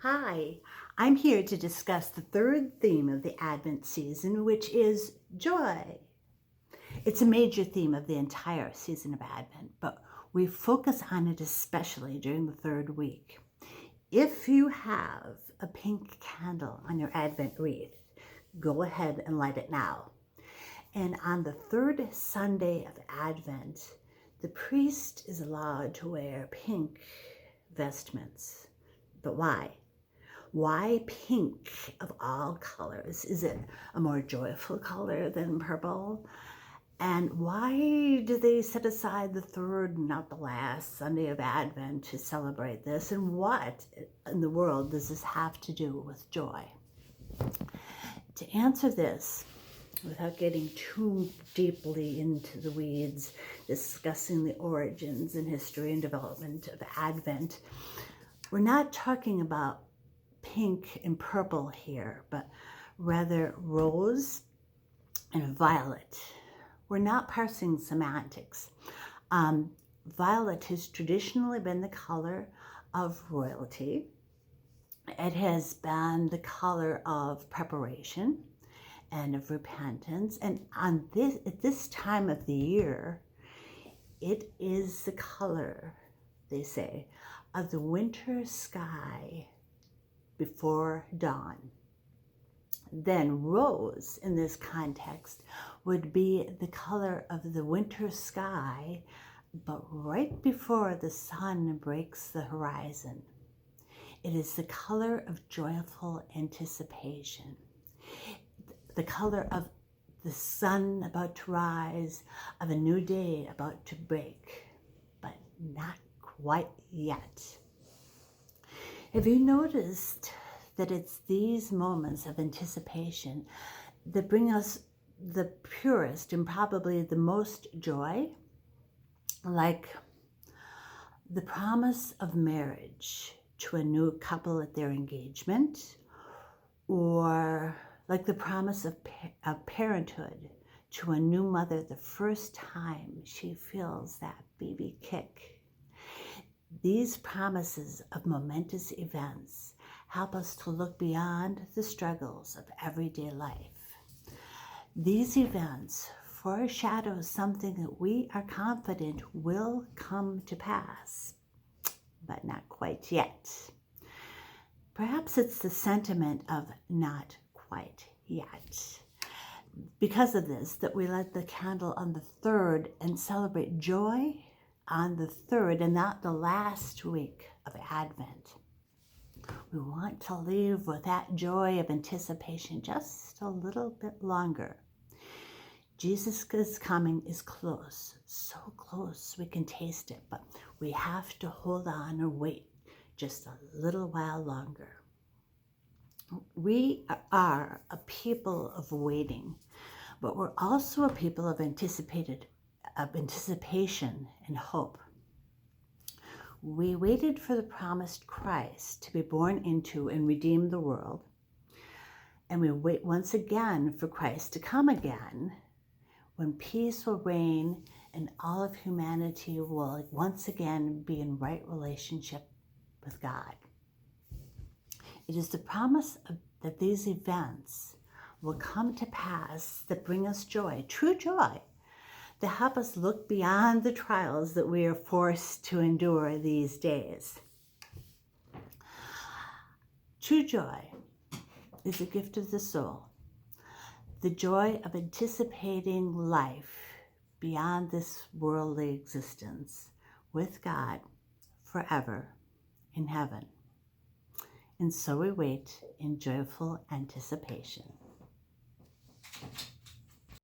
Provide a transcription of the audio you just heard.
Hi, I'm here to discuss the third theme of the Advent season, which is joy. It's a major theme of the entire season of Advent, but we focus on it especially during the third week. If you have a pink candle on your Advent wreath, go ahead and light it now. And on the third Sunday of Advent, the priest is allowed to wear pink vestments. But why? Why pink of all colors? Is it a more joyful color than purple? And why do they set aside the third, not the last Sunday of Advent to celebrate this? And what in the world does this have to do with joy? To answer this, without getting too deeply into the weeds, discussing the origins and history and development of Advent, we're not talking about pink and purple here, but rather rose and violet. We're not parsing semantics. Violet has traditionally been the color of royalty. It has been the color of preparation and of repentance. And at this time of the year, it is the color, they say, of the winter sky before dawn. Then rose in this context would be the color of the winter sky, but right before the sun breaks the horizon. It is the color of joyful anticipation, the color of the sun about to rise, of a new day about to break, but not quite yet. Have you noticed that it's these moments of anticipation that bring us the purest and probably the most joy? Like the promise of marriage to a new couple at their engagement, or like the promise of parenthood to a new mother the first time she feels that baby kick. These promises of momentous events help us to look beyond the struggles of everyday life. These events foreshadow something that we are confident will come to pass, but not quite yet. Perhaps it's the sentiment of not quite yet. Because of this, that we light the candle on the third and celebrate joy on the third and not the last week of Advent. We want to leave with that joy of anticipation just a little bit longer. Jesus' coming is close, so close we can taste it, but we have to hold on or wait just a little while longer. We are a people of waiting, but we're also a people of anticipation and hope. We waited for the promised Christ to be born into and redeem the world. And we wait once again for Christ to come again, when peace will reign and all of humanity will once again be in right relationship with God. It is the promise that these events will come to pass that bring us joy, true joy, to help us look beyond the trials that we are forced to endure these days. True joy is a gift of the soul, the joy of anticipating life beyond this worldly existence with God forever in heaven. And so we wait in joyful anticipation.